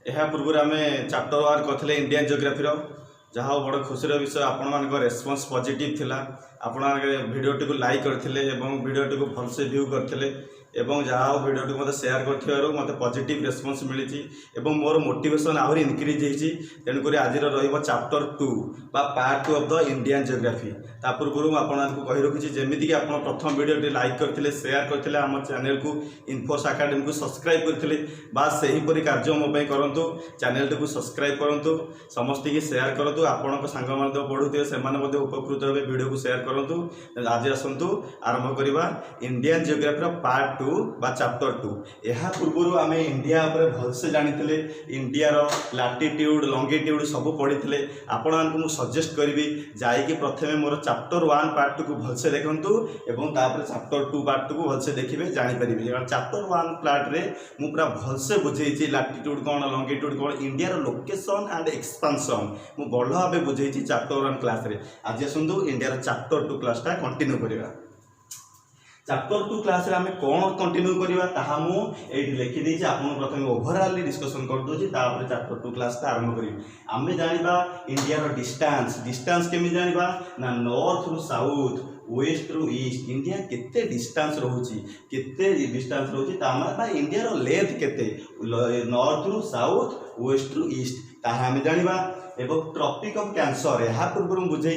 ଏହା ପୂର୍ବରୁ ଆମେ ଚାप्टर 1 କରିଥିଲେ इंडियन जियोग्राफी जहाँ बड़ खुशी विषय आपण मान रेस्पॉन्स पॉजिटिव थिला। आपण भिडियोटी को लाइक करथिले एवं भिडियोटी को भलसे व्यू करथिले एवं जहाँ भिडियोटी मत शेयर कर मत पॉजिटिव रेस्पॉन्स मिली एवं मोर मोटिवेशन आहरी इनक्रीज होती। तेणुक आज चैप्टर 2 बा part 2 of the Indian geography. ता पूर्व आपको कही रखी जमीक कि आप प्रथम वीडियो लाइक करते शेयर करते आम चैनल को इन्फोर्स अकाडेमी को सब्सक्राइब करते बास सेहीपरि कार्य मोपाई करूँ। चैनल टी को सब्सक्राइब करूँ, समस्त की शेयर करूँ, आपण सांग मान पढ़ुते से उपकृत हे वीडियो को शेयर करूँ। आज आसतु आरंभ करवा इंडियन जियोग्राफी पार्ट 2 बा चैप्टर 2। यह पूर्व आम इंडिया भलसे जानी इंडिया लैटिट्यूड लॉन्गिट्यूड सब पढ़ी आपण मानक सजेस्ट करी जाइए प्रथमे मोर चैप्टर 1 पार्ट 2 को भलसे देखंतु एवं तापर चैप्टर 2 पार्ट 2 को भलसे देखिए जानीपर। चैप्टर 1 पार्ट रे मु पूरा भलसे बुझे लैटिट्यूड कौन लॉन्गिट्यूड कौन इंडिया लोकेशन एंड एक्सपेंशन मु बढ़ भाव बुझे चैप्टर 1 क्लास रे। आज आसतु इंडिया चैप्टर 2 क्लासटा कंटिन्यू करवा। चैप्टर 2 क्लास रे आमे कौन कंटिन्यू करवा ताहा मु एठी लिखि देछि। आपन प्रथमे ओवरऑल डिस्कशन कर दोछि तापर चैप्टर 2 क्लास ता आरंभ करी। आमे जानिबा इंडिया रो डिस्टेंस केमि जानिबा ना नॉर्थ रु साउथ वेस्ट रु ईस्ट इंडिया केते डिस्टेंस रहउछि तामा बा इंडिया रो लेंथ केते नॉर्थ रु साउथ वेस्ट रु ईस्ट ताहा आमे जानिबा। एवं ट्रॉपिक ऑफ कैंसर यहाँ पूर्व बुझे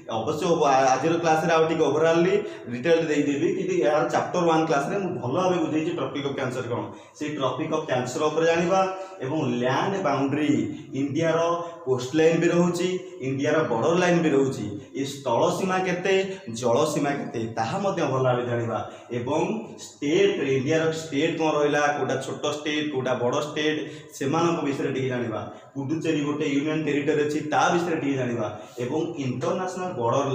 अवश्य आज क्लास ओवरऑल डिटेल देदेवी कि यार चैप्टर 1 क्लास रे भल भाव बुझे ट्रॉपिक ऑफ कैंसर कौन से ट्रॉपिक ऑफ कैंसर उपर जानिबा। एवं लैंड बाउंड्री इंडिया रो कोस्ट लाइन भी रहउछि इंडिया रो बॉर्डर लाइन भी रहउछि ए स्थल सीमा केते जल सीमा केते ताहा मध्य भल भाव जानिबा। एवं स्टेट इंडिया रो स्टेट कोन रहिला कोटा छोट स्टेट कोटा बड़ स्टेट सेमानक विषय टिके जानिबा। पुडुचेरी गोटे यूनियन टेरिटरी अच्छी ता विषय टिके जानिबा। एवं इंटरनेशनल बॉर्डर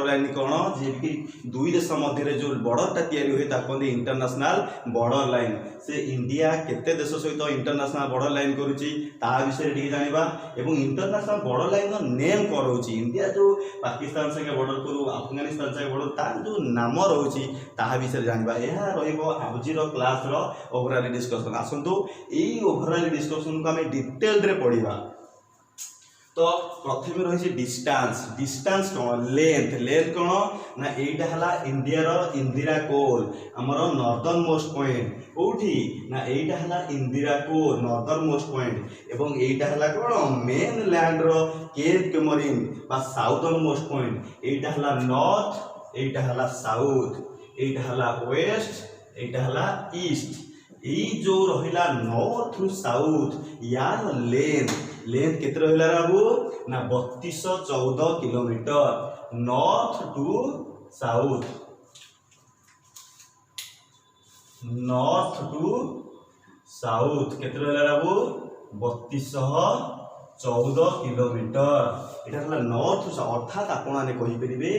लाइन कौन जे कि दुई देश मध्य जो बॉर्डरटा तैयारी हुए कहते इंटरनेशनल बॉर्डर लाइन से इंडिया केते देश सहित इंटरनेशनल बॉर्डर लाइन करुच्ची ता विषय टिके जानिबा। एवं इंटरनेशनल बॉर्डर लाइन नेम कौन रोची इंडिया जो पाकिस्तान संगे बॉर्डर करू अफगानिस्तान संगे बॉर्डर तार जो नाम रोची ता विषय जानिबा। यह रहिबो आजिर क्लास रो ओवरऑल डिस्कशन। आसंतु एई ओवरऑल डिस्कशन को हमें डिटेल रे पढ़िबा। तो प्रथम रही डिस्टेंस कौन लेंथ कौन ना एटा हला इंडिया रो इंदिरा कोल हमर नॉर्दर्न मोस्ट पॉइंट कोठी ना एटा हला इंदिरा कोल नॉर्दर्न मोस्ट पॉइंट एवं एटा हला कौन मेन लैंड रो केप केमरिन बा साउदर्न मोस्ट पॉइंट एटा हला नॉर्थ एटा हला साउथ एटा हला वेस्ट एटा हला ईस्ट। यही जो रहिला नॉर्थ रु साउथ यार लेंथ केते रहिला बाबू ना 3214 किलोमीटर नॉर्थ टू साउथ केते रहिला बाबू 3214 किलोमीटर इटा नॉर्थ अर्थात आपण कहि परिबे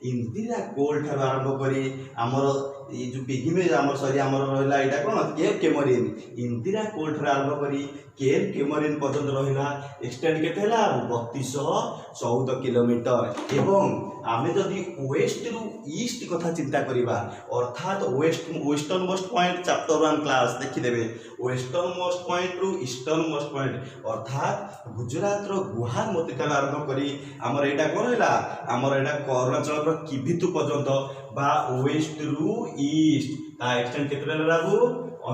इंदिरा कोल ठार आरंभ करी आमर ये जो पिगिमेज आमर सॉरी आमर रहिला एटा कोन केप केमरिन इंदिरा कोल ठार आरंभ करी केप केमरिन पर्यंत रहिला एक्सटेंड केते हला 3214 किलोमीटर। एवं आमे जदि वेस्ट रु ईस्ट कथा चिंता करिबा अर्थात western most point chapter 1 class देखि देबे वेस्टर्न मोस्ट पॉइंट रु ईस्टर्न मोस्ट पॉइंट अर्थात गुजरात रो गुहार मोती ठार आरंभ करी आमर एटा कोन हला आमर एटा अरुणाचल रो किबितु पर्यंत बा वेस्ट रु ईस्ट ता एक्सटेंड केते रहला बाबू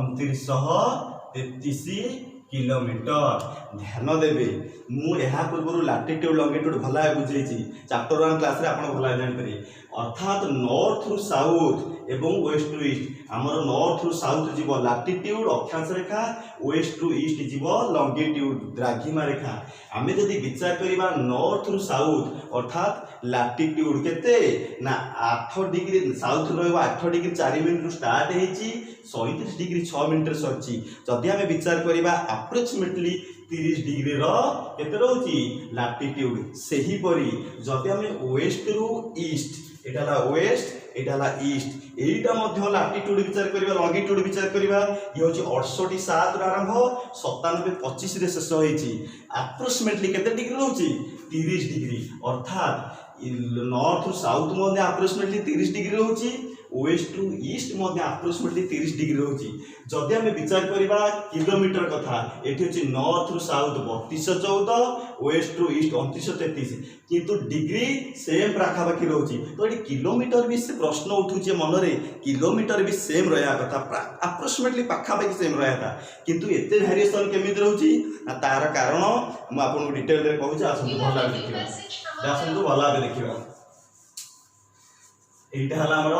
2933 किलोमीटर। ध्यान देवे मु यहाँ पूर्व लैटिट्यूड लॉन्गिट्यूड भल बुझे चैप्टर 1 क्लास रे आपण भल जानी अर्थात नॉर्थ रु साउथ एवं वेस्ट रु ईस्ट आमर नॉर्थ रु साउथ जीव लैटिट्यूड अक्षांश रेखा वेस्ट रु ईस्ट जीव लॉन्गिट्यूड द्राघिमा रेखा। आमे जदि विचार करिबा नॉर्थ रु साउथ अर्थात लैटिट्यूड केते ना 8 डिग्री साउथ रहबो 8 डिग्री 4 मिनिट रु स्टार्ट हेची 37 डिग्री 6 मिनिट रे सरची। जदि आमे विचार करिबा अप्रोक्सीमेटली 30 डिग्री रो केते रहउची लैटिट्यूड सेही परी जदि आमे वेस्ट रु ईस्ट एटा ला वेस्ट एटा ला ईस्ट एटा मध्य लैटिट्यूड विचार करिबा लॉन्गिट्यूड विचार करिबा ये होची 68 रो आरंभ 97 रे शेष होईची अप्रोक्सीमेटली केते डिग्री रहउची 30 डिग्री अर्थात नॉर्थ साउथ मध्य अप्रोक्सीमेटली 30 डिग्री रहउची वेस्ट रु ईस्ट आप्रोक्सीमेटली 30 डिग्री रोचे। जदि आम विचार करवा किलोमीटर कथा ये हूँ नॉर्थ रु साउथ 3214 वेस्ट रु ईस्ट 2933 किंतु डिग्री सेम पाखापाखि रोचे। तो ये किलोमीटर भी से प्रश्न उठूचे मन में किलोमीटर भी सेम रहा कथा आप्रोक्सीमेटली पाखापाखि सेम रहा था किंतु एते वेरिएशन केमी रोचे तार कारण मुझे डिटेल रे कहूँ आसतु भल देखा आसतु भल भाव देखा यहाँ है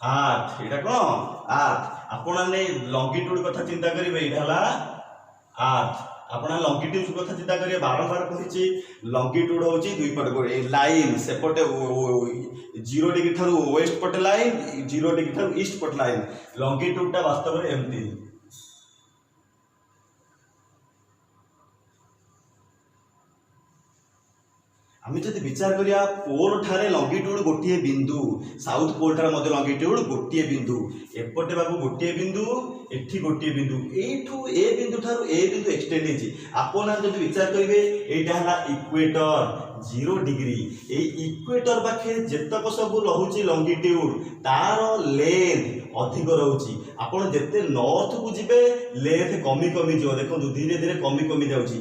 आर्थ यहाँ कौन आर्थ आपने लंगिट्यूड कथा चिंता करेंगे यहाँ आर्थ आपना लंगिट्यूड कथा चिंता करेंगे बारंबार कही लंगिट्यूड हूँ 2 पट लाइन सेपटे 0 डिग्री ठारू वेस्ट पटे लाइन 0 डिग्री ठारू ईस्ट पटे लाइन लंगिट्यूडटा वास्तव में एमती। आम जब विचार करिया पोल ठारे लंगिट्यूड गोटे बिंदु साउथ पोल ठारे मध्य लंगिट्यूड गोटे बिंदु एपटे बाबू गोटे बिंदु एठी गोटे बिंदु एठू ए बिंदु ठारू ए बिंदु एक्सटेंड होती आपन जब विचार करेंगे यहाँ है इक्वेटर 0 डिग्री ए इक्वेटर पाखे जेतक सब रोचे लंगिट्यूड तार लेंथ अधिक रोचे आपड़ जिते नॉर्थ को जीवे लेंथ कमी कमी जो देखो धीरे धीरे कमी कमी जाऊँगी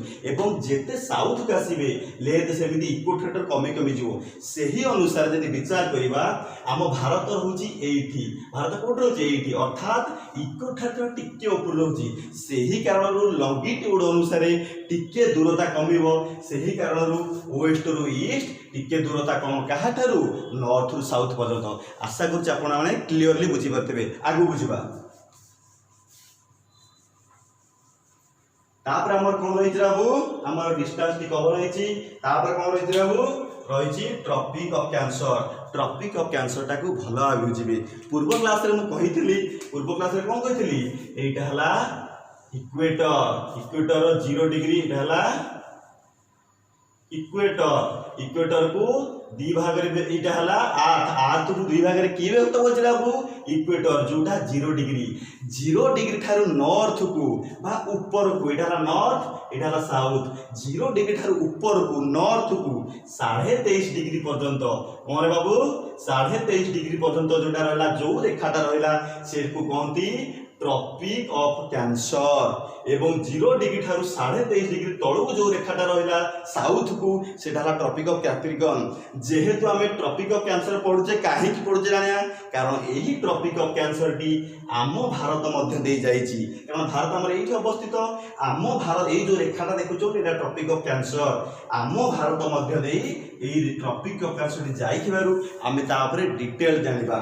जिते साउथ को आसवे लेंथ सेमती इक्वेटर कमी कमी जीव से ही अनुसार जब विचार करवा आम भारत रोचे ये भारत कौट रोचे ये अर्थात इक्वेटर टिके ऊपर रोचे से ही कारण लंगिट्यूड अनुसार टिके दूरता कमिबो से ही कारण वेस्ट रु ईस्ट टिके दूरता कम क्या नॉर्थ रु साउथ पर्यंत आशा करुच्चे आपने क्लीयरली बुझीपारे आगु बुझा तापर आमर कौन रही बाबू आमर डिस्टेंस टी कवर रही तापर कौन रही बाबू रही tropic of cancer tropic of cancer टाकू भल भाव बुझे पूर्व क्लास रे मुझे पूर्व क्लास रे कौन कही यहाँ है इक्वेटर इक्वेटर 0 डिग्री है इक्वेटर इक्वेटर को दी भाग यहाँ है आर्थ को 2 भाग में किए व्यक्त हो इक्वेटर जोटा 0 डिग्री ठारू नॉर्थ को बा ऊपर को यहाँ नॉर्थ यहाँ साउथ 0 डिग्री ठारू ऊपर को नॉर्थ को 23.5 डिग्री पर्यंत कौन बाबू 23.5 डिग्री पर्यंत जोटा रहा जो रेखाटा रहा से कहती ट्रॉपिक ऑफ कैंसर एवं 0 डिग्री ठारू 23.5 डिग्री तलू जो रेखाटा रहा साउथ को सेटा ट्रॉपिक ऑफ कैप्रिकॉन जेहेतु आम ट्रॉपिक ऑफ कैंसर पढ़ुचे कहीं पढ़ुचे जाना कारण यही ट्रॉपिक ऑफ कैंसर टी आम भारत मध्य दे जाइए कारण भारत आम ये अवस्थित आम भारत ये जो रेखाटा देखुच ये ट्रॉपिक ऑफ कैंसर आम भारत मध्य दे ट्रॉपिक ऑफ कैंसर जाइए डिटेल जाना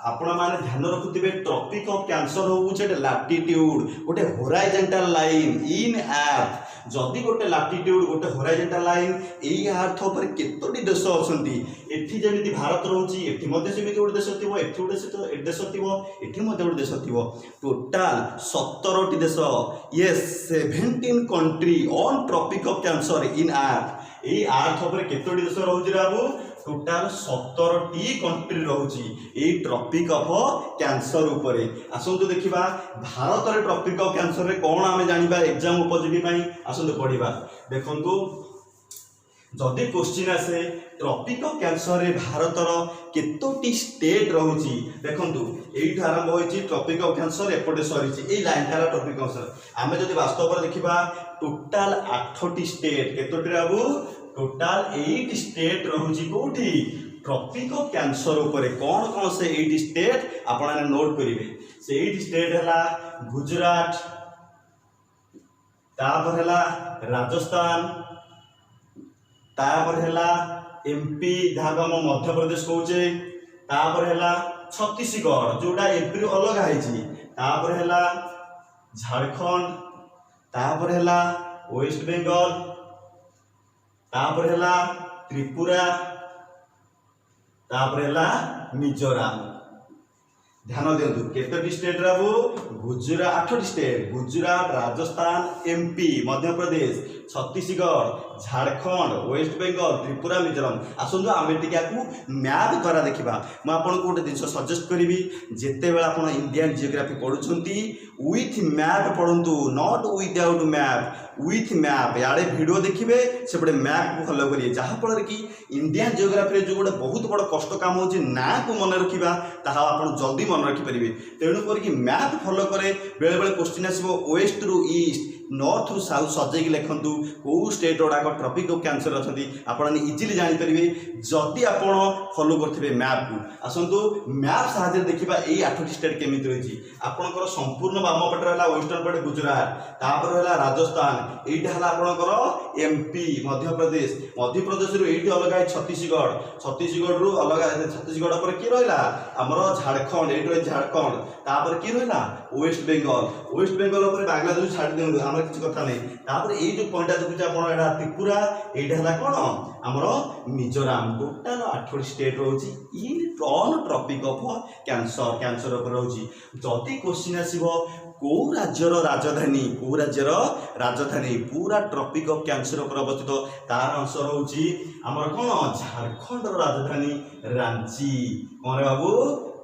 आपण माने ध्यान रखुथिबे ट्रॉपिक ऑफ कैंसर होउछे लैटिट्यूड गोटे होराइजेंटल लाइन इन अर्थ जदि गोटे लैटिट्यूड गोटे होराइजेंटल लाइन एई अर्थ पर केतोटी देश अछंती एठी जेमिति भारत रहउची एठी मध्ये सेमिति गोटे देश थिबो एठी गोटे देश थिबो एठी मध्ये गोटे देश थिबो टोटल 17 टी देश यस 17 country on tropic of Cancer in earth एई अर्थ पर केतोटी देश रहउची बाबू टोटाल 17 टी कंट्री रोचे ये ट्रॉपिक ऑफ कैंसर उपरे आसतु देखा भारत में ट्रॉपिक ऑफ कैंसर रे कौन आम जाना एग्जाम उपयोगी आसतु पढ़ा देखु जदि क्वेश्चन आसे ट्रॉपिक ऑफ कैंसर रे भारतर केतोटी स्टेट रोचे देखु ये आरंभ होती ट्रॉपिक ऑफ कैंसर एपटे सरी ये लाइन टार ट्रॉपिक कैंसर आम जब वास्तव देखा टोटाल 8 स्टेट केतोटी बाबू टोटाल 8 स्टेट रोचे कौटी ट्रॉपिक ऑफ कैंसर उपरे कौन कौन से 8 स्टेट आपने नोट करेंगे से 8 स्टेट है गुजरात तापर है राजस्थान तापर है एमपी जहाँ को आम मध्य प्रदेश कहे तापर है छत्तीसगढ़ जोड़ा एमपी रू अलग है तापर है झारखंड तापर है वेस्ट बेंगल तापर है त्रिपुरा तापर है मिजोराम ध्यान दिंतु केतोटी स्टेट बाबू Gujarat 8 state Gujarat Rajasthan MP Madhya Pradesh Chhattisgarh Jharkhand waste Bengal Tripura Mizoram आसतु आम टिके मैप द्वारा देखा मुझे आपको गोटे जिन सजेस्ट करी जिते बेला आप इंडियन जियोग्राफी पढ़ुंट विथ मैप पढ़ु not without map with map याडे वीडियो देखिए सेपटे मैप को फॉलो करिए जहाँफल कि इंडियन जियोग्राफी जो गोटे बहुत बड़ कष्ट काम हो ना को मन रखा आप जल्दी मन रखिपारे तेणुक मैप फॉलो करे बेले बेले क्वेश्चन आसो वेस्ट रु ईस्ट नॉर्थ रु साउथ सजेक लिखु कौ स्टेट गुड़ाक ट्रॉपिक ऑफ कैंसर अच्छा आपने इजिली जानीपारे जदि आप फॉलो करेंगे मैप को आसतु मैप साहाଯ୍य देखा यही 8टी स्टेट केमी रही आपंकर संपूर्ण बाम पटे है वेस्टर्न पटे गुजरात तापर है राजस्थान यहाँ आपंकर एमपी मध्यप्रदेश रु ये अलग है छत्तीसगढ़ रु अलग छत्तीसगढ़ पर किए रहा आमर झारखंड ये रही झारखंड तापर किए रहा वेस्ट बेंगल बांग्लादेश छाड़ दिखाँ आम किसी कथा नहीं तापर ये जो पॉइंटा देखुचे आप त्रिपुरा यहाँ है कौन आमर मिजोराम टोटाल 8टी स्टेट रोचे इन ऑन ट्रॉपिक ऑफ कैंसर उपर रोचे जदि क्वेश्चन आसो कौ राज्यर राजधानी पूरा ट्रॉपिक ऑफ कैंसर उपर अवस्थित तार आंसर होची आमर कौन झारखंड राजधानी रांची कौन बाबू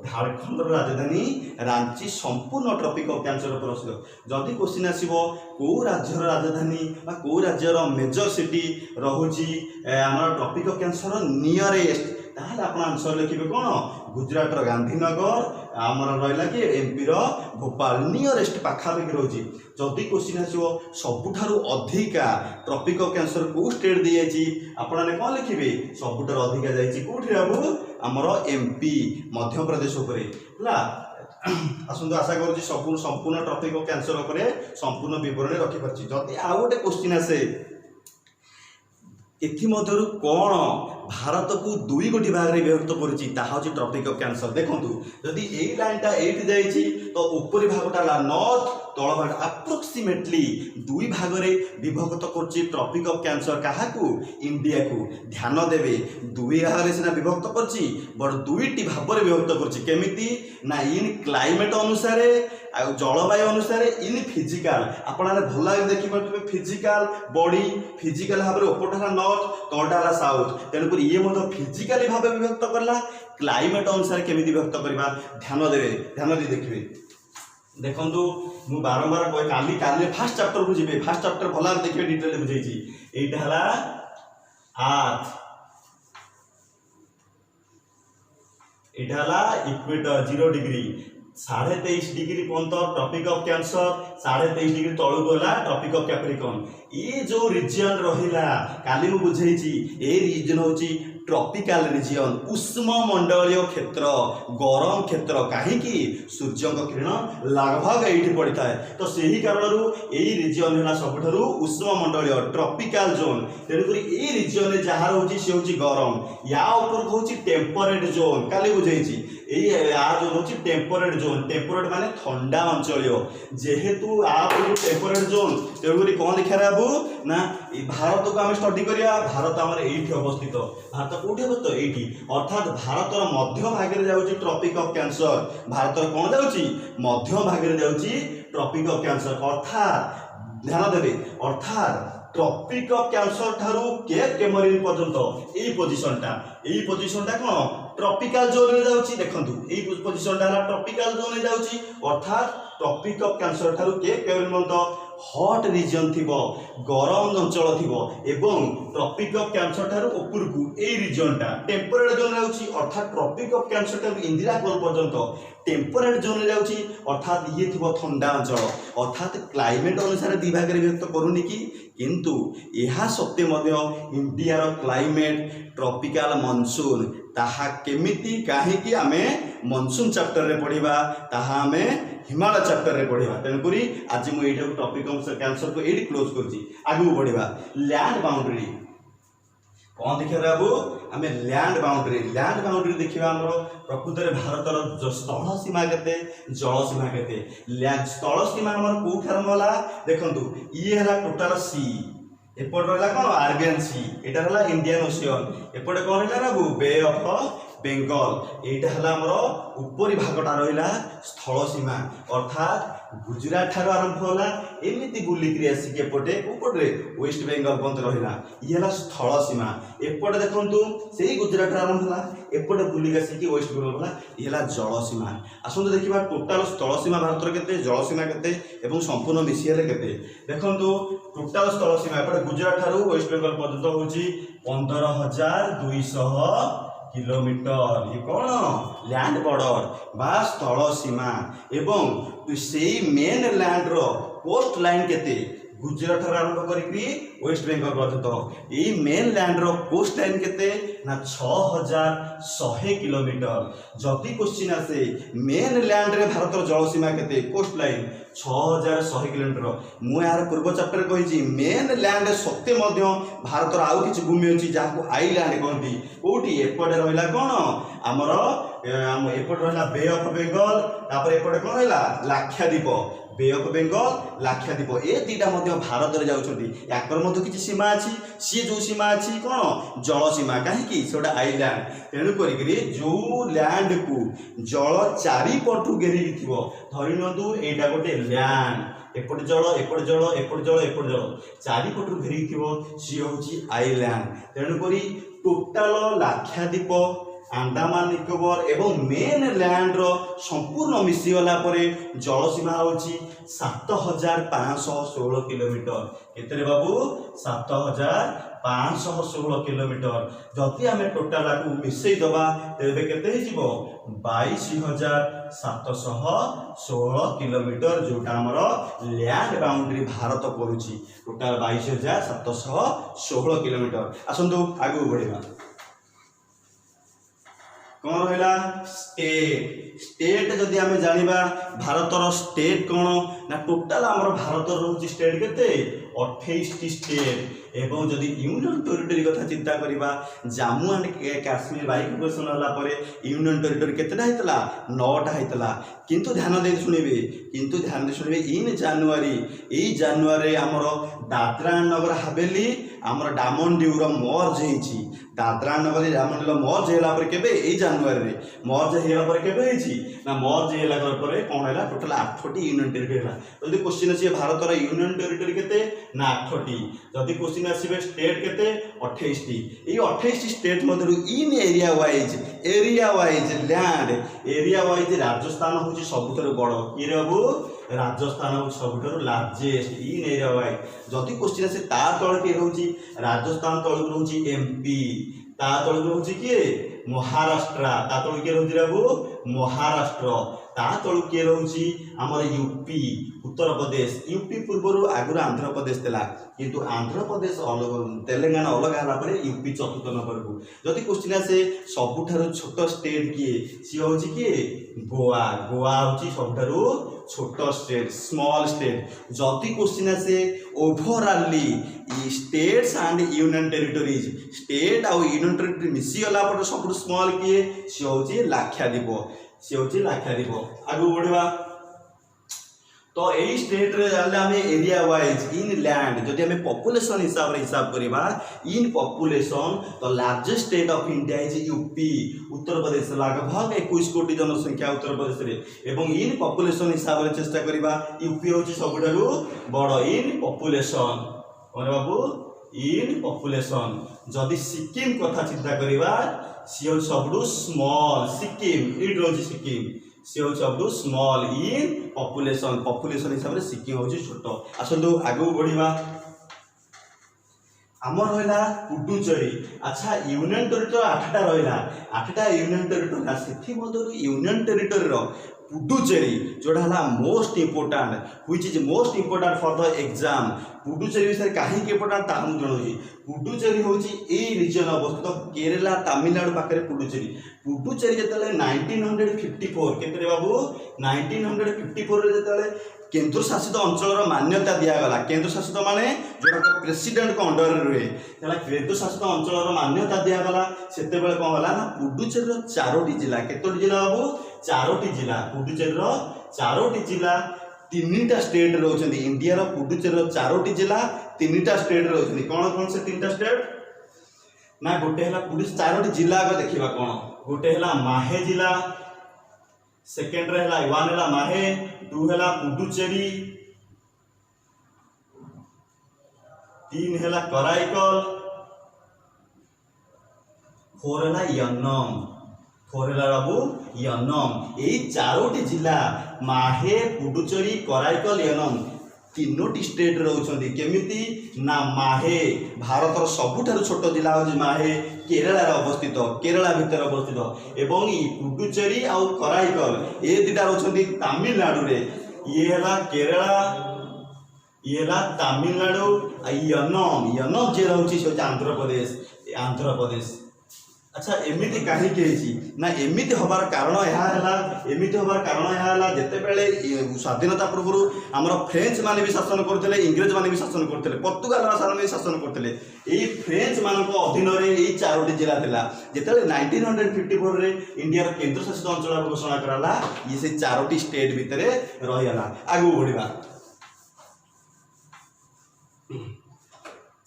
झारखंड राजधानी रांची संपूर्ण ट्रॉपिक ऑफ कैंसर उपर अवस्थित जदि क्वेश्चन आसो कौ राज्यर राजधानी कौ राज्यर मेजर सिटी रोचे आमर ट्रॉपिक ऑफ कैंसर नियरेस्ट ताहले आप आंसर लिखे कौन गुजरात गांधीनगर आमर रहा कि एमपी भोपाल नियरेस्ट पाखापाखि रोचे जदि क्वेश्चन आसो सबुठारु अधिका ट्रॉपिक ऑफ कैंसर कौ स्टेट दी जाइए आपने कौन लिखे सबुठारु अधिका जाइए कौटी बाबू आमर एमपी मध्यप्रदेश उपरे आसतु आशा करुँच संपूर्ण ट्रॉपिक ऑफ कैंसर उपरे संपूर्ण विवरणी रखिपारे जदि आउ गोटे क्वेश्चन आसे एमध्य कौन भारत को 2 गोटी भाग में विभक्त कर ट्रॉपिक ऑफ कैंसर देखो जदि यही लाइनटा ये तो ऊपरी भागटा नॉर्थ तल भाग अप्रोक्सीमेटली 2 भाग में विभक्त कर ट्रॉपिक ऑफ कैंसर क्या इंडिया को ध्यान देवे 2 भाग में सीना विभक्त कर बट 2टी भाव में विभक्त करमी ना इन क्लाइमेट अनुसार जलवायु अनुसार इन फिजिकाल आपने भल लगे देखिए फिजिकाल बॉडी फिजिकाल भाव में ऊपरटा नॉर्थ तलटा साउथ तेणुक ये फिजिकाली भाव विभक्त करला क्लाइमेट अनुसार केमी विभक्त करवा ध्यान दे देखिए देखु मु बारंबार कहे काली काली फास्ट चैप्टर को जी फास्ट चैप्टर भल देखिए डिटेल बुझे यहाँ आर्थ यहाँ इक्वेटर 0 डिग्री 23.5 डिग्री पर्यंत ट्रॉपिक ऑफ कैंसर 23.5 डिग्री तलू गला ट्रॉपिक ऑफ कैप्रिकॉर्न ये जो रिजन रहा काली मुझे बुझे ये रिजन हूँ ट्रॉपिकल रिजन उष्म मंडलीय क्षेत्र गरम क्षेत्र कहीं सूर्य किरण लगभग ये पड़ता है तो सही कारण यही रिजन है सब उष्म मंडलीय ट्रॉपिकल जोन तेणुक ये रिजन जहाँ रोचे सी हूँ गरम या ऊपर हूँ टेम्परेट जोन काली बुझे जोन हूँ टेम्परेट माने ठंडा अंचल जेहेतु आप टेम्परेट जोन तेणुक कौन देखा बाबू ना भारत को आम स्टडी करिया भारत आम ये अवस्थित भारत कौटी अवस्थित ये अर्थात भारत मध्य भाग में जाऊँगी ट्रॉपिक ऑफ कैंसर भारत कौन जाऊँगी मध्य भाग में जाऊँगी ट्रॉपिक ऑफ कैंसर अर्थात ध्यान देवे अर्थात ट्रॉपिक ऑफ कैंसर ठारू केप केमरीन पर्यंत यही पोजिशनटा कौन ट्रॉपिकल जोन में जाऊँगी देखो यही पोजिशनटा है ट्रॉपिकल जोन में जाऊँगी अर्थात ट्रॉपिक ऑफ कैंसर ठारू केप केमरीन पर्यंत हॉट रीजन थी गरम अंचल थी एवं ट्रॉपिक ऑफ कैंसर ठारू ऊपर को यही रीजनटा टेम्परेट जोन जाऊँगी अर्थात ट्रॉपिक ऑफ कैंसर ठारू इंदिरा कोल पर्यंत टेम्परेट जोन जाऊँगी अर्थात ये थी ठंडा अंचल अर्थात क्लाइमेट अनुसार 2 भाग में व्यक्त करूनी किंतु यह सत्वे इंडिया क्लाइमेट ट्रॉपिकल मनसून ताहा केमिति काहेकि आमे मनसून चैप्टर रे पढ़िबा ताहा आमे हिमालय चैप्टर रे पढ़िबा तेणुकरी आज मुझे ये टॉपिक कैंसर को ये क्लोज कर आगू बढ़िबा लैंड बाउंड्री कौन देखिए बाबू आम लैंड बाउंड्री देखा आम प्रकृत में भारतर स्थल सीमा के जल सीमा के स्थल सीमा आम कौठार गला देखु ये है टोटाल सी एपट रहा कौन आर्बियन सी यहाँ इंडियन ओशियन एपटे कौन है बाबू बे ऑफ ବେଙ୍ଗଲ ଏଇଟା ହେଲା ଆମର ଉପରି ଭାଗଟା ରହିଲା ସ୍ଥଳ ସୀମା ଅର୍ଥାତ୍ ଗୁଜୁରାଟ ଠାରୁ ଆରମ୍ଭ ହେଲା ଏମିତି ବୁଲିକିରି ଆସିକି ଏପଟେ ଉପଟେ ୱେଷ୍ଟ ବେଙ୍ଗଲ ପର୍ଯ୍ୟନ୍ତ ରହିଲା ଇଏ ହେଲା ସ୍ଥଳ ସୀମା। ଏପଟେ ଦେଖନ୍ତୁ ସେଇ ଗୁଜୁରାଟରୁ ଆରମ୍ଭ ହେଲା ଏପଟେ ବୁଲିକି ଆସିକି ୱେଷ୍ଟ ବେଙ୍ଗଲ ହେଲା ଇଏ ହେଲା ଜଳସୀମା। ଆସନ୍ତୁ ଦେଖିବା ଟୋଟାଲ ସ୍ଥଳ ସୀମା ଭାରତର କେତେ, ଜଳସୀମା କେତେ ଏବଂ ସମ୍ପୂର୍ଣ୍ଣ ମିଶି ହେଲେ କେତେ। ଦେଖନ୍ତୁ ଟୋଟାଲ ସ୍ଥଳ ସୀମା ଏପଟେ ଗୁଜୁରାଟ ଠାରୁ ୱେଷ୍ଟ ବେଙ୍ଗଲ ପର୍ଯ୍ୟନ୍ତ ହେଉଛି 15,200 किलोमीटर। ये कौन लैंड बॉर्डर बा स्थल सीमा एवं सेई मेन लैंड रो कोस्ट लाइन केते गुजरात आरंभ करी वेस्ट बेंगल पर्यंत यही मेन लैंड रो कोस्ट लाइन केते ना 6,100 किलोमीटर। जदि क्वेश्चन आसे मेन लैंड रे भारत जल सीमा केते कोस्ट लाइन 6,100 किलोमीटर। मु यार पूर्व चैप्टर कही मेन लैंड सत्य मध्य भारत आउ किछि भूमि अछि जाको आइलैंड कहती कोठी एपटे रहिला कोन हमर एपटे रहिला बे ऑफ बेंगल तापर एपटे कोन रहिला लाक्षाद्वीप बे ऑफ बेंगल लाक्षाद्वीप ए दुटा मध्य भारत रे जाउछंती याकर मध्य किछि सीमा अछि सी जो सीमा अछि कोन जल सीमा काहे कि सेटा आइलैंड तेनु करी जो लैंड को जल चारि पटु घेरी थिबो धरि नंतु एटा गोटे लैंड एपटे जल एपटे जल एपटे जल एपटे जल चारि पटु घेरी थिबो सी होछि आइलैंड। तेनु करी टोटल लाक्षाद्वीप अंडमान निकोबर एवं मेन लैंड रो संपूर्ण मिसीगला परे जल सीमा होछि 7,516 किलोमीटर। केतरे बाबू 7,516 किलोमीटर। जदि आमे टोटल को मिसई दबा तेबे केते हिजिबो 22,716 किलोमीटर जोटा हमर लैंड बाउंड्री भारत करूछि टोटल 22,716 किलोमीटर। आसंतु आगु बढ़िबा कौन रहा स्टेट स्टेट जदि आम जाना भारतर स्टेट कौन ना टोटाल आमर भारत रोचे स्टेट केते 28 स्टेट एवं जदि यूनियन टेरिटरी कथा चिंता करवा जम्मू एंड काश्मीर बाइफर्केशन होला यूनियन टेरिटरी केतेटा होता 9टा होता। किंतु ध्यान दे शुणिबे इन जानुआरी आमर दादरा एंड नगर हवेली आमर डामन डिउ मर्ज होइछि दादरा नगर डामन डिउ मर्ज होला पर केबे ए जानुआरी रे मर्ज होला पर केबे होइछि ना मर्ज होला पर कोन होला टोटल 8टी यूनियन टेरिटरी होला। जदि क्वेश्चन अछि भारत रो यूनियन टेरिटरी केते ना 8टी जदि क्वेश्चन आसीबे स्टेट केते 28टी ए 28 स्टेट मधुर in area wise land area wise Rajasthan होछि सबुठारु बड़ कि रे बाबू राजस्थान होछि सबुठारु लार्जेस्ट इन एरिया वाइज। जदि क्वेश्चन आसे ता तळ के रहउछि राजस्थान तळ रहउछि एमपी ता तळ रहउछि कि महाराष्ट्र ता तळ के रहउछि बाबू महाराष्ट्र ता तळ के रहउछि हमर यूपी उत्तर प्रदेश यूपी पूर्वरु आगुर आंध्र प्रदेश थिला किंतु आंध्र प्रदेश तेलंगाना अलग होला परे यूपी चतुर्थ नंबर को। जदि क्वेश्चन आसे सबुठारु छोट स्टेट किए सी होछि कि गोवा होछि सबुठारु छोट स्टेट स्मॉल स्टेट। जदि क्वेश्चन आसे overall states and union territories state आ यूनियन टेरिटरी मिसी गला पर सब स्मॉल किए सी होछि लाक्षाद्वीप आगु बढ़िबा तो यही स्टेट रे जाले हमें एरिया वाइज इन लैंड जदि हमें पॉपुलेशन हिसाब करिबा इन पॉपुलेशन तो largest state of India is UP Uttar Pradesh लगभग 21 कोटी जनसंख्या उत्तर प्रदेश रे एवं इन पॉपुलेशन हिसाब रे चेष्टा करिबा यूपी होची सबुठारु बड़ इन पॉपुलेशन ओरे बाबू इन पॉपुलेशन। जदि सिक्किम कथा चिंता करिबा सी हो सबुठु स्मॉल सिक्किम इट रोजी सिक्किम सी हो सबुठु स्मॉल इन पॉपुलेशन हिसाब से सिक्किम होची छोट। आसंतु आगु बढ़िबा आमर रहिला पुडुचेरी। अच्छा यूनियन टेरिटरी 8टा रहिला 8टा यूनियन टेरिटरी ना सेथि मधुर यूनियन टेरिटरी रो पुडुचेरी जोड़ा हला most important which is most important for the exam. Puducherry विषय कहीं इंपोर्टेंट ता हम जणोजी पुडुचेरी होची ए रीजन अवस्थित केरला तमिलनाडु पाखरे पुडुचेरी जेतले 1954 केतरे बाबू 1954 रे जेतले केंद्र शासित अंचल मान्यता दिगला केंद्र शासित माने जो प्रेसिडेंट को अंडर रुए केंद्र शासित अंचल मान्यता दिगला सेते बेले कोन होला ना पुडुचेरी 4टी जिला केतोटी जिला बाबू 4टी जिला पुडुचेरी 4टी जिला 3टा स्टेट रहउछन्ती इंडिया रो पुडुचेरी 4टी जिला 3टा स्टेट रहउछन्ती कोन से 3टा स्टेट ना गोटे हला पुडुचेरी 4टी जिला को देखिबा कोन गोटे है माहे जिला, सेकेंड रे है वन है माहे, टू है पुडुचेरी, तीन है कराईकल, फोर है यन्नम, फोर है बाबू यन्नम। यही चारोटी जिला माहे, पुडुचेरी, कराईकल, यन्नम तीनोटी स्टेट रोचंती। केमिति ना माहे भारतर सबुठारु छोट जिला होची माहे, केरला रे अवस्थित, केरला भितर अवस्थित। एवं ई पुडुचेरी आउ कराईकल ए दुटा रोचंती तमिलनाडु रे। ये है केरला, ये है तमिलनाडु। यन्नम, यन्नम जे रहउची से आंध्र प्रदेश, आंध्र प्रदेश। अच्छा एमिति कहीं ना एमिति हबार कारण एमिति हबार कारण जेते बेले स्वाधीनता पूर्व आमर फ्रेंच माने भी शासन करते, इंग्रेज माने भी शासन करते, पर्तुगाल भाषा भी शासन करते। यही फ्रेंच मान अधीन में यही चारोटी जिला था। जिते 1954 रे इंडिया केन्द्र शासित अंचल घोषणा कराला, ये से चारोटी स्टेट भितर रहीगला। आगू बढ़िबा।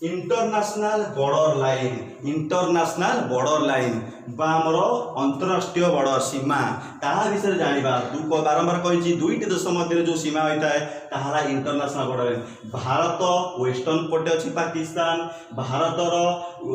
International border line, international border line बा आमर अंतरराष्ट्रीय बॉर्डर सीमा ता विषय जानिबा। बारंबार कही दुईटी देश मध्य जो सीमा होता है ताहा international border line. Bharat western पटे अच्छी पाकिस्तान, भारतर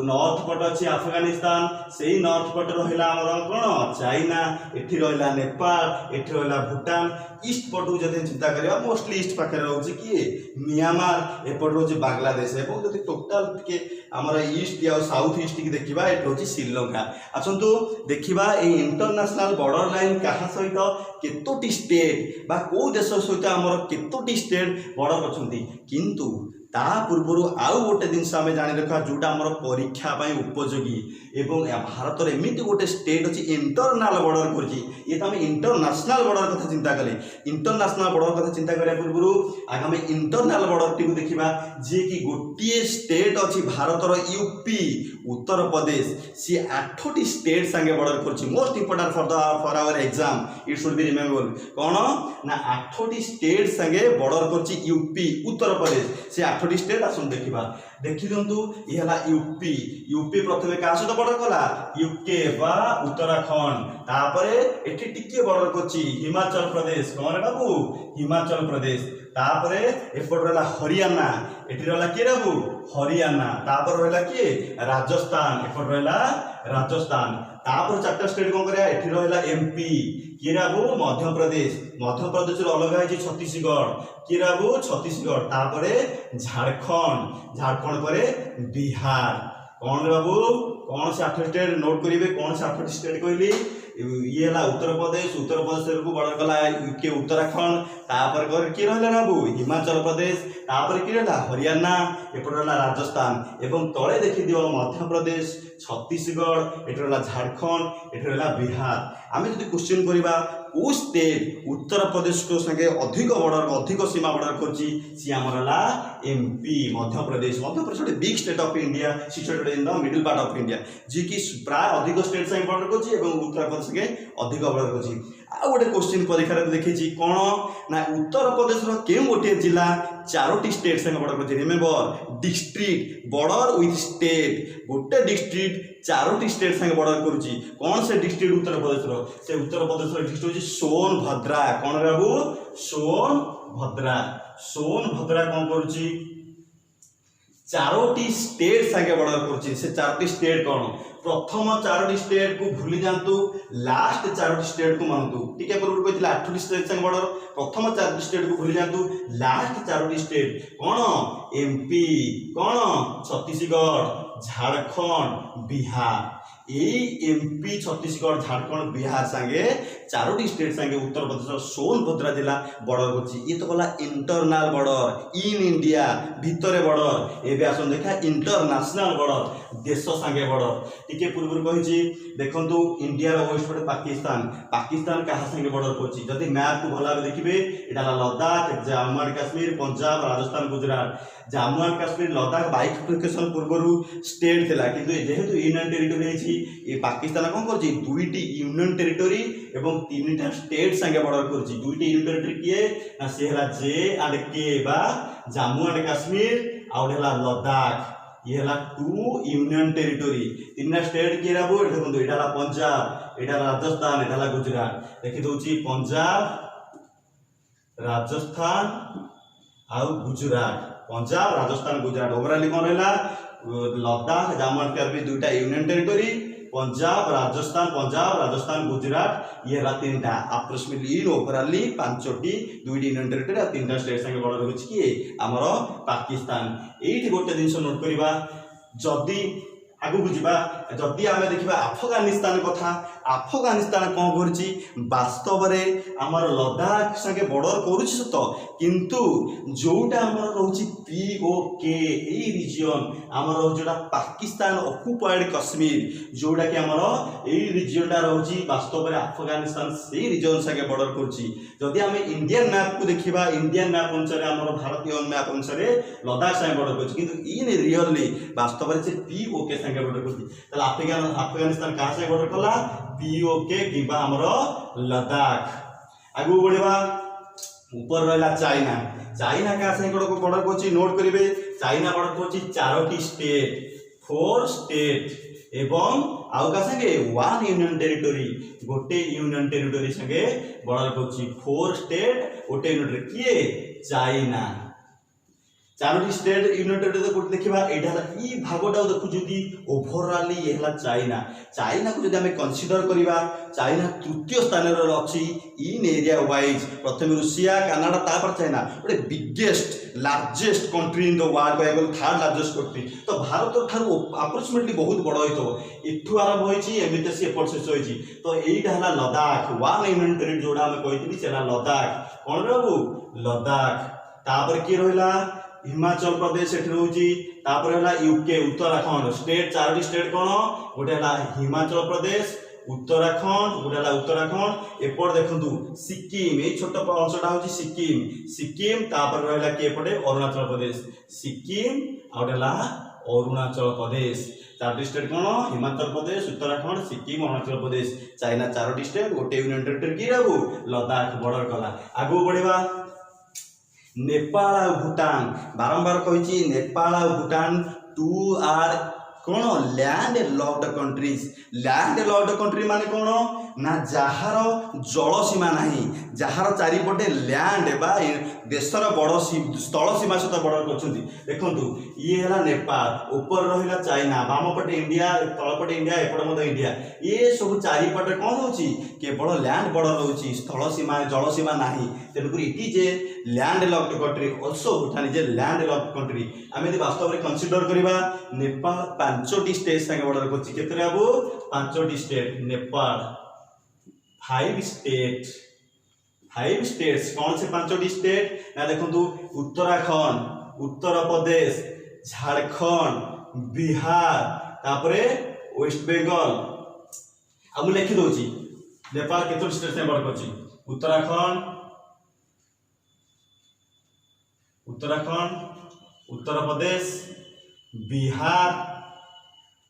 नॉर्थ पटे अच्छी अफगानिस्तान, से नॉर्थ पटे रहा आमर कौन चाइना, एठी रहा नेपाल, एठी रहा भूटान। ईस्ट पटू जब चिंता करिया मोस्टली ईस्ट पाखे रोचे किए म्यांमार, एपट रोचे बांग्लादेश। एवं जब टोटाल टिके आमर ईस्ट या साउथ ईस्ट की देखा ये रोचे श्रीलंका। आसतु देखा ये इंटरनेशनल बॉर्डर लाइन क्या सहित केतोटी स्टेट बा को देश सहित आमर केतोटी स्टेट बॉर्डर अच्छी। किंतु ता पूर्वर आउ गोटे जिनस आम जाणी रखा जोटा आम परीक्षा उपयोगी। एवं भारत एमती गोटे स्टेट अच्छी इंटरनाल बॉर्डर कर ये तो आम इंटरनेशनल बॉर्डर कथा चिंता कले। इंटरनेशनल बॉर्डर कथा चिंता करने पूर्व आगे आम इंटरनाल बॉर्डर टी देखा जी कि गोटे स्टेट अच्छी भारतर यूपी, उत्तर प्रदेश, सी 8टी स्टेट संगे बॉर्डर कर। Most important for our exam it should be remember कौन ना 8टी स्टेट संगे बॉर्डर कर यूपी, उत्तर प्रदेश से 8टी स्टेट। आसन देखा देखी दिंतु ये यूपी। यूपी प्रथम क्या सहित बॉर्डर कला यूके बा उत्तराखंड। तापरे एठी टिके बॉर्डर करछि हिमाचल प्रदेश, कौन बाबू हिमाचल प्रदेश। तापरे एपट रहा हरियाणा, एठी रहा किए बाबू हरियाणा। तापर रहा किए राजस्थान, एपट रहा राजस्थान। तापर 4टा स्टेट कौन करा एठी रहा एमपी, किए बाबू मध्य प्रदेश, मध्य प्रदेश अलग है छत्तीसगढ़, किए बाबू छत्तीसगढ़। तापरे झारखंड, झारखंड पर बिहार। कौन बाबू कौन से 8 स्टेट नोट करेंगे, कौन से 8टी स्टेट कहली ये है उत्तर प्रदेश। उत्तर प्रदेश को बॉर्डर कला यूके उत्तराखंड। तापर कर किए रहा बाबू हिमाचल प्रदेश। तापर किए रहा हरियाणा, एपट रहा राजस्थान। एवं तले देखी दियो मध्य प्रदेश, छत्तीसगढ़, एट रहा झारखंड, एट रहा बिहार। आम जो क्वेश्चन करवा को स्टेट उत्तर प्रदेश को संगे अधिक बॉर्डर अधिक सीमा बॉर्डर कर एमपी मध्य प्रदेश। मध्य प्रदेश गोटे big state of India, situated in the middle part of India, जी कि प्राय अधिक स्टेट संगे बॉर्डर कर उत्तर प्रदेश संगे अधिक बॉर्डर कर। आ गोटे क्वेश्चन परीक्षा देखी कौन ना उत्तर प्रदेश केउ गोटे जिला 4टी स्टेट संगे बॉर्डर कर। Remember district border with state, गोटे डिस्ट्रिक्ट 4टी स्टेट संगे बॉर्डर करुच्ची। कौन से डिस्ट्रिक्ट उत्तर प्रदेश से उत्तर प्रदेश डिस्ट्रिक्ट हूँ सोनभद्रा। कौन बाबू सोनभद्रा। सोनभद्रा कौन करुच्ची 4टी स्टेट संगे बॉर्डर करुच्ची। से 4टी स्टेट कौन प्रथम 4टी स्टेट को भूली जातु, लास्ट 4टी स्टेट को मानतु। टिके पूर्व कहते 8टी स्टेट संगे बॉर्डर, प्रथम 4टी स्टेट को भूली जातु, लास्ट 4टी स्टेट कौन एमपी, कौन छत्तीसगढ़, झारखंड, बिहार। यही एमपी, छत्तीसगढ़, झारखंड, बिहार संगे 4टी स्टेट संगे उत्तर प्रदेश सोनभद्रा जिला बॉर्डर कर। ये तो गला इंटरनाल बॉर्डर इन इंडिया भितर बॉर्डर। एबे आसन देखा इंटरनेशनल बॉर्डर देश संगे बॉर्डर। टिके पूर्व कही देखु इंडिया वेस्ट पटे पाकिस्तान, पाकिस्तान क्या संगे बॉर्डर कर। जदि मैप को भल भाव देखिए यहाँ लद्दाख, जम्मू एंड काश्मीर, पंजाब, राजस्थान, गुजरात। जम्मू एंड काश्मीर लद्दाख बाइफिकेशन पूर्व स्टेट थिला, किंतु जेहेतु यूनियन टेरिटोरी ये पाकिस्तान कौन कर 2टी यूनियन टेरिटोरी एवं 3टा स्टेट संगे बॉर्डर कर। 2टी यूनियन टेरिटोरी किए ना सी है जे एंड के बा जम्मू एंड काश्मीर, आउ है लद्दाख। ये हला 2 यूनियन टेरिटोरी तीनटा स्टेट किए रहबो देखंतु एटा हला पंजाब एटा राजस्थान एटा हला गुजरात देखि दउची पंजाब राजस्थान आउ गुजरात पंजाब राजस्थान गुजरात ओवरऑल कोन रहला लद्दाख जम्मू एंड कश्मीर दुईटा यूनियन टेरिटोरी पंजाब राजस्थान गुजरात ये हला तीनटा अप्रोक्सिमेटली ओवरऑल पांचटी दुईटी यूनियन टेरिटोरी आ तीनटा स्टेट संगे बड़ रहुछि कि हमर पाकिस्तान एठी गोटे जिंस नोट करबा जदी आगु बुझिबा जदि आमे देखिबा अफगानिस्तान कथा अफगानिस्तान कौन करछि वास्तव रे हमर लद्दाख संगे बॉर्डर करूछि सत किंतु जोटा हमर रहउछि पीओके ए रीजन हमर जोटा पाकिस्तान ऑक्युपाइड कश्मीर जोटा कि हमर ए रीजनटा रहउछि वास्तव रे अफगानिस्तान से रीजन संगे बॉर्डर करछि जदि आमे इंडियन मैप को देखिबा इंडियन मैप अनुसार हमर भारतीय मैप अनुसार लद्दाख संगे बॉर्डर करछि किंतु इन रियली वास्तव रे से पीओके संगे बॉर्डर करछि ताले अफगानिस्तान कहाँ से बॉर्डर कला पीओके किबा हमर लद्दाख आगु बढ़िबा ऊपर रहला चाइना चाइना कहाँ से बॉर्डर करछि नोट करिवे चाइना बॉर्डर करछि चारोटी स्टेट 4 स्टेट एवं आउ का संगे 1 यूनियन टेरिटोरी गोटे यूनियन टेरिटोरी संगे बॉर्डर करछि 4 स्टेट गोटे यूनियन किए China Charoti state union territory को देखिबा एटा ई भागटा देखु जदी ओवरऑल ये हला चाइना चाइना को जदी हमें कंसीडर करिबा चाइना तृतीय स्थान रे अछि इन एरिया वाइज प्रथम रूसिया कनाडा तापर चाइना ओटे biggest largest country in the world by third largest country तो भारत थारु अप्रोक्सिमेटली बहुत बड़ होइतो एठु आरंभ होइछि एमिते से एपट शेष होइछि तो एटा हला लद्दाख 1 यूनियन टेरिटोरी जोडा हमें कहितली सेला लद्दाख कोन रहबो लद्दाख तापर की रहला हिमाचल प्रदेश एठी रहउची तापर हला यूके उत्तराखंड स्टेट चारोटी स्टेट कोन गोटे हला हिमाचल प्रदेश उत्तराखंड गोटे हला उत्तराखंड एपट देखंतु सिक्किम ए छोट अंशटा होची सिक्किम तापर रहला के एपटे अरुणाचल प्रदेश सिक्किम आ हला अरुणाचल प्रदेश चारोटी स्टेट कोन हिमाचल प्रदेश उत्तराखंड सिक्किम अरुणाचल प्रदेश चाइना चारोटी स्टेट गोटे यूनियन टेरिटोरी की रहबो लद्दाख बॉर्डर कला आगु बढ़िबा नेपाल और भूटान बारंबार कही नेपाल और भूटान 2 आर कौन land locked countries land locked country माने कौन ना जहार जल सीमा नहीं जहार चारिपटे लैंड बा देशर बड़ स्थल सीमा सहित बॉर्डर करछन्ती देखंतु ये हला नेपाल ऊपर रहिला चाइना बाम पटे इंडिया तळ पटे इंडिया एपटे मध इंडिया ये सब चारिपटे कौन होची केवल लैंड बॉर्डर होची स्थल सीमा जल सीमा नाही तेनुक it is a landlocked country also Bhutan is a landlocked country आमे यदि वास्तव में कंसीडर करिबा नेपाल पांचटी स्टेट संगे बॉर्डर करछि केतरे आबो पांचटी स्टेट नेपाल 5 स्टेट्स कौन से पांचटी स्टेट ना देखंतु उत्तराखंड उत्तर प्रदेश झारखंड बिहार तापरे वेस्ट बंगाल आ मु लिखि दोची नेपाल केतोटी स्टेट से बॉर्डर करछि उत्तराखंड उत्तर प्रदेश बिहार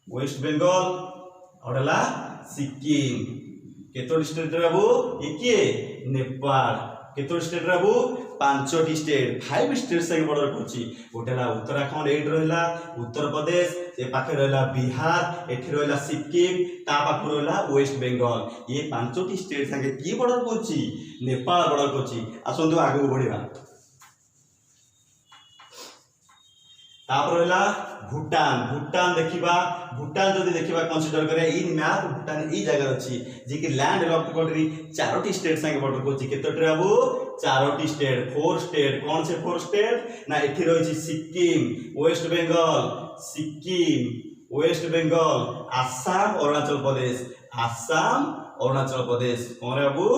वेस्ट बंगाल और हला सिक्किम केतोटी स्टेट रहबो एके नेपाल केतोटी स्टेट रहबो पांचटी स्टेट 5 स्टेट से बॉर्डर करछि गोटेला उत्तराखंड एट रहला उत्तर प्रदेश ए पाखे रहला बिहार एठी रहला सिक्किम ता पाखे रहला वेस्ट बंगाल ये पांचटी स्टेट संगे की बॉर्डर करछि नेपाल बॉर्डर करछि आसंतु आगु बढ़िबा तापर रहला भूटान भूटान देखिबा भूटान जदि देखिबा कंसीडर करे इन मैप भूटान ई जगह अछि जे कि land locked country Charoti state संगे बॉर्डर करछि केतोटी रहबो चारोटी स्टेट 4 स्टेट कौन से 4 स्टेट ना एठी रहिछि सिक्किम वेस्ट बंगाल आसाम अरुणाचल प्रदेश कौन रहबो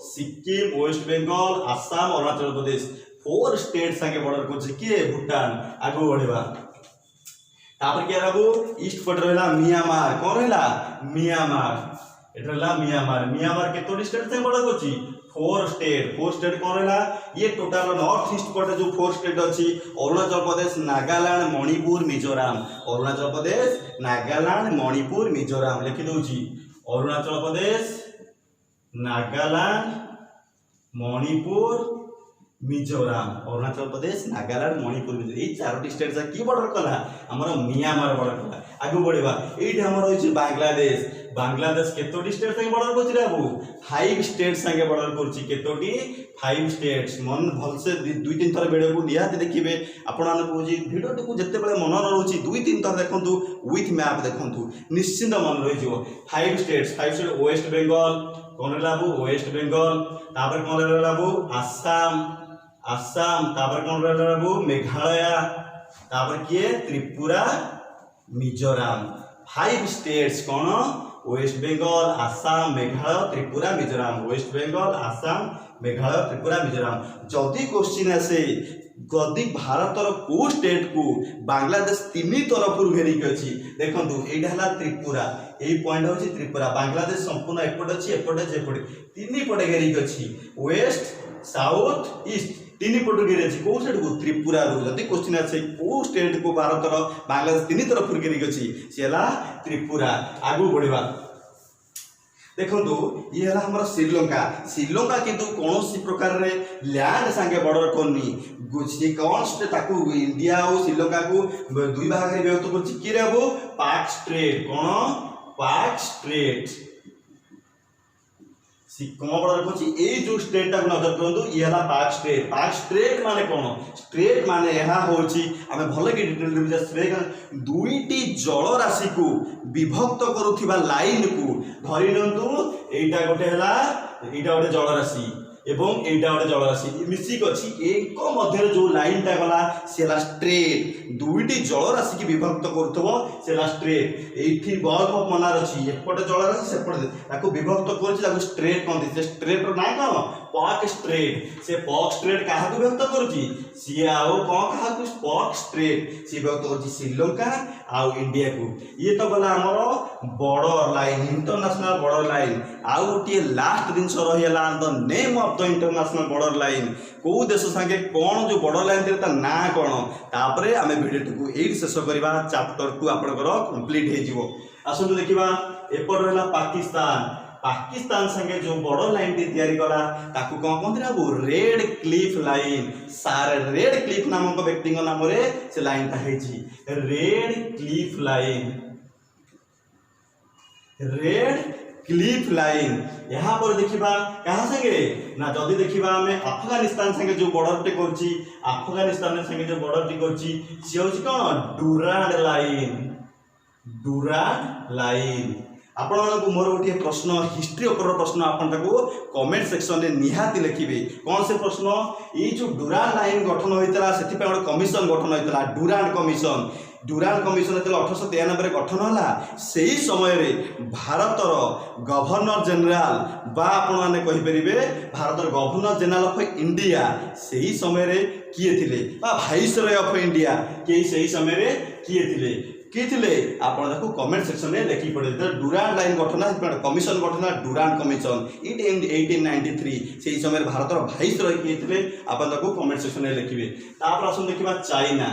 सिक्किम वेस्ट बंगाल आसाम अरुणाचल प्रदेश 4 स्टेट संगे बॉर्डर करछि के भूटान आगु बढ़िबा तापर के रहबो ईस्ट पट रहला म्यांमार कौन रहला म्यांमार एट रहला म्यांमार केतोटी स्टेट संगे बॉर्डर करछि 4 स्टेट कौन रहला ये टोटल नॉर्थ ईस्ट पट जो 4 स्टेट अछि अरुणाचल प्रदेश नागालैंड मणिपुर मिजोरम लिखि दोछि अरुणाचल प्रदेश नागालैंड मणिपुर मिजोराम, अरुणाचल प्रदेश, नागालैंड, मणिपुर, मिजोराम ये चारोटी स्टेट से की बॉर्डर कला हमर म्यांमार बॉर्डर कला। आगु बढ़िबा एठी हमर होइछ बांग्लादेश, बांग्लादेश केतोटी स्टेट संगे बॉर्डर करछि रे बाबू 5 स्टेट संगे बॉर्डर करछि। केतोटी 5 स्टेट्स मन भल से 2-3 थर वीडियो को निहाती देखिबे आपण माने कहूछि वीडियो को जत्ते बेले मन रहउछि 2-3 थर देखंतु विथ मैप देखंतु निश्चित मन रहि जिवो। 5 स्टेट्स वेस्ट बंगाल कोन लाबू वेस्ट बंगाल, तापर कोन लाबू आसाम, तापर कोन लाबू मेघालय, तापर किए त्रिपुरा, मिजोराम। 5 स्टेट्स कौन वेस्ट बंगाल, आसाम, मेघालय, त्रिपुरा, मिजोराम। वेस्ट बंगाल, आसाम, मेघालय, त्रिपुरा, मिजोराम। जदि क्वेश्चन आसे गदी भारतर को स्टेट को बांग्लादेश 3 तरफ घेरिक अच्छी देखो ये त्रिपुरा, यही पॉइंट हूँ त्रिपुरा। बांग्लादेश संपूर्ण एपट अच्छी एपटे जेपटे 3 पटे घेरिक अच्छी वेस्ट साउथ ईस्ट 3 पट घेरी अच्छी कौ स्टेट को त्रिपुरा रू। जदि क्वेश्चन आसे को स्टेट को भारतर बांग्लादेश 3 तरफ घेरिक अच्छी सी त्रिपुरा। आगू बढ़िबा देखो ये है हमारा श्रीलंका। श्रीलंका किंतु कौन सी प्रकार रे लैंड संगे बॉर्डर करनी कौन से ताकू इंडिया और श्रीलंका को 2 भाग में विभक्त करछि कि रे वो पाक स्ट्रेट कौन पाक स्ट्रेट कौन बॉर्डर करछि ए जो स्टेट ता नजर करंतु ये हला पाक स्ट्रेट। पाक स्ट्रेट माने कौन स्ट्रेट माने यहा होछि हमें भले कि डिटेल रे स्ट्रेट दुईटी जल राशि को विभक्त करुथिबा लाइन को धरि नंतु एटा गोटे हला एटा गोटे जल राशि एवं एटा गोटे जल राशि मिसिक अछि एक मध्य जो लाइन ता गला सेला स्ट्रेट दुईटी जल राशि की विभक्त करथबो सेला स्ट्रेट एठी गल्फ ऑफ मन्नार अछि एपटे जल राशि सेपटे ताको विभक्त करछि ताको स्ट्रेट कहନ୍ତି। से स्ट्रेट रो ना कोन पॉक स्ट्रेट। से पॉक स्ट्रेट काहा को विभक्त करछि सी आउ कोन काहा को पॉक स्ट्रेट सी विभक्त करछि श्रीलंका आउ इंडिया को। ये तो गला हमर border line international border line. आउ गोटे लास्ट दिन रहीला the name of the international border line को देश संगे कौन जो बॉर्डर लाइन ता ना कौन तापरे आमे वीडियो को एई शेष करबा चैप्टर को आपनकर कंप्लीट हे जिवो। आसंतु देखिबा एपट रहला पाकिस्तान। पाकिस्तान संगे जो बॉर्डर लाइन टी तैयारी कला ताकू कोन कोन वो रेड क्लिफ लाइन। सारे रेड क्लिफ नामक व्यक्ति नाम रे से लाइन ता हेची red Cliff line. Red Cliff line यहाँ पर देखिबा कहाँ संगे ना जदि देखिबा हमें अफगानिस्तान संगे जो बॉर्डर टे करछि अफगानिस्तान संगे जो बॉर्डर टी करछि से होछि कोन डुरांड लाइन। डुरांड लाइन आपण मानक मोर गोटे प्रश्न हिस्ट्री ऊपर प्रश्न आपन ताको कमेंट सेक्शन में निहाती लिखिबे। कौन से प्रश्न ये जो डुरांड लाइन गठन होइतला सेति पे गोटे कमिशन गठन होइतला डुरांड कमिशन। डुरांड कमिशन 1893 गठन होला से ही समय रे भारतर गवर्नर जनरल बा आपण माने कहि परिबे भारतर गवर्नर जनरल ऑफ इंडिया से ही समय रे किए थिले बा वाइसरॉय ऑफ इंडिया के से ही समय रे किए थिले आपण देखो कमेंट सेक्शन में लिखि पड़े। डुरांड लाइन गठन कमिशन गठन डुरांड कमिशन इट इन 1893 से ही समय भारतर वाइसरॉय किए थिले आपण देखो कमेंट सेक्शन में लिखिबे। तापर आसन देखिबा चाइना।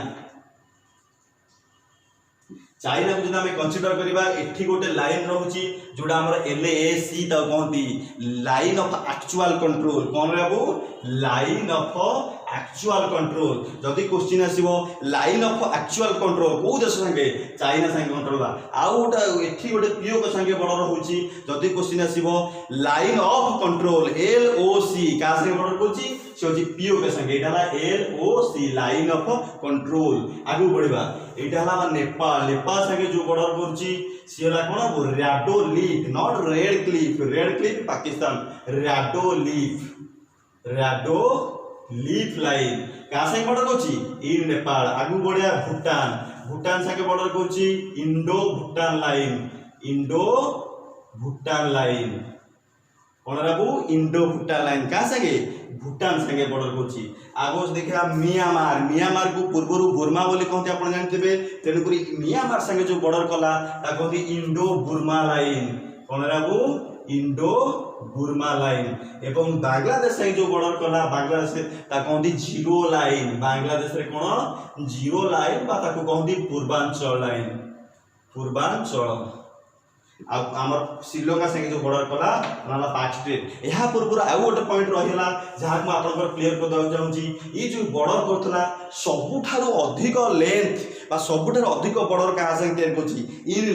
चाइना को जब कनसीडर करवा एठी गोटे लाइन रोची जोड़ा हमर LAC ता कहती लाइन ऑफ एक्चुअल कंट्रोल। कौन रहबो लाइन ऑफ एक्चुअल कंट्रोल। जदि क्वेश्चन आसीबो लाइन ऑफ एक्चुअल कंट्रोल को देश संगे चाइना संगे कंट्रोल बा आउ गोटे एठी गोटे पीओ के संगे बॉर्डर होची। जदि क्वेश्चन आसीबो लाइन ऑफ कंट्रोल LOC का संगे बॉर्डर होची से होची पीओ के संगे एटा LOC लाइन ऑफ कंट्रोल। आगु बढ़िबा एटा हला नेपाल। नेपाल संगे जो बॉर्डर करची सी हला कोन Radcliffe not red cliff. Red cliff Pakistan Radcliffe line का संगे बॉर्डर करची इन नेपाल। आगु बढ़िया भूटान। भूटान संगे बॉर्डर करची इंडो भूटान लाइन कौन रहबो इंडो भूटान लाइन का संगे भूटान संगे बॉर्डर करची। आगो देखिया म्यांमार। म्यांमार को पूर्व बुर्मा बोली कहते आपण जानथिबे तेनु करी म्यांमार संगे जो बॉर्डर कला ता कहती इंडो बुर्मा लाइन। कौन रहबो इंडो बुर्मा लाइन। एवं बांग्लादेश संगे जो बॉर्डर कला बांग्लादेश ता कहती जीरो लाइन। बांग्लादेश रे कोन जीरो लाइन बा ताको कहती पूर्वांचल लाइन। पूर्वांचल आमर श्रीलंका संगे जो बॉर्डर कला ना पाक स्टेट या पूर्व आउ गोटे पॉइंट रहीला जहाँ को आपन क्लियर कर दवा चाहूँगी ये जो बॉर्डर करथला सबुठारु अधिक लेंथ बा सबुठारु अधिक बॉर्डर कहा संगे तैयार करछि इन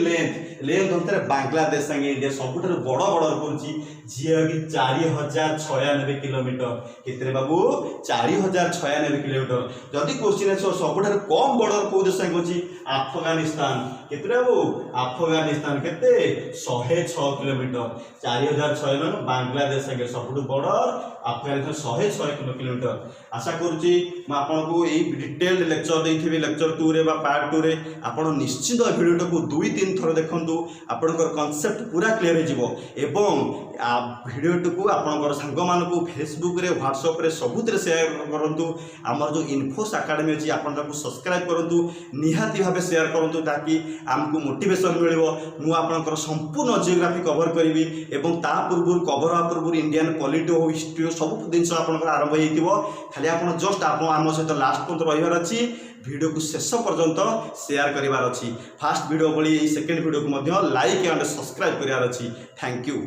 लेंथ अंतर बांग्लादेश संगे इंडिया सबुठारु बड़ बॉर्डर करछि जे कि 4096 किलोमीटर केतरे बाबू 4096 किलोमीटर जदि क्वेश्चन है सबुठारु कम बॉर्डर को देश संगे करछि अफगानिस्तान केतरे बाबू अफगानिस्तान केते 106 किलोमीटर 4006 मान बांग्लादेश संगे सबुठु बॉर्डर अफगानिस्तान 106 किलोमीटर आशा करूची मैं आपको यही डिटेल्ड लेक्चर देथिबी लेक्चर 2 रे बा पार्ट 2 रे आपण निश्चित वीडियो को 2-3 थर देखंतु आपनकर कांसेप्ट पूरा क्लियर हो जिवो एवं वीडियो को आपनकर संग मानकु फेसबुक रे व्हाट्सएप रे सबुतरे शेयर करंतु हमर जो इन्फोस एकेडमी अछि आपन ताकू सब्सक्राइब करंतु निहाती भाबे शेयर करंतु ताकि हमकु मोटिवेशन मिलिबो मु आपनकर संपूर्ण जियोग्राफी कवर करिवि एवं ता पूर्व कवर पूर्व इंडियन पॉलिटी हो हिस्ट्री सब जिनस आपनकर आरंभ होइतिबो खाली आपन जस्ट आपन आम सहित लास्ट पर्यंत रहिबार अछि वीडियो को शेष पर्यंत शेयर करिवार अछि फर्स्ट वीडियो बली सेकंड वीडियो को मध्य लाइक एंड सब्सक्राइब करिवार अछि थैंक यू।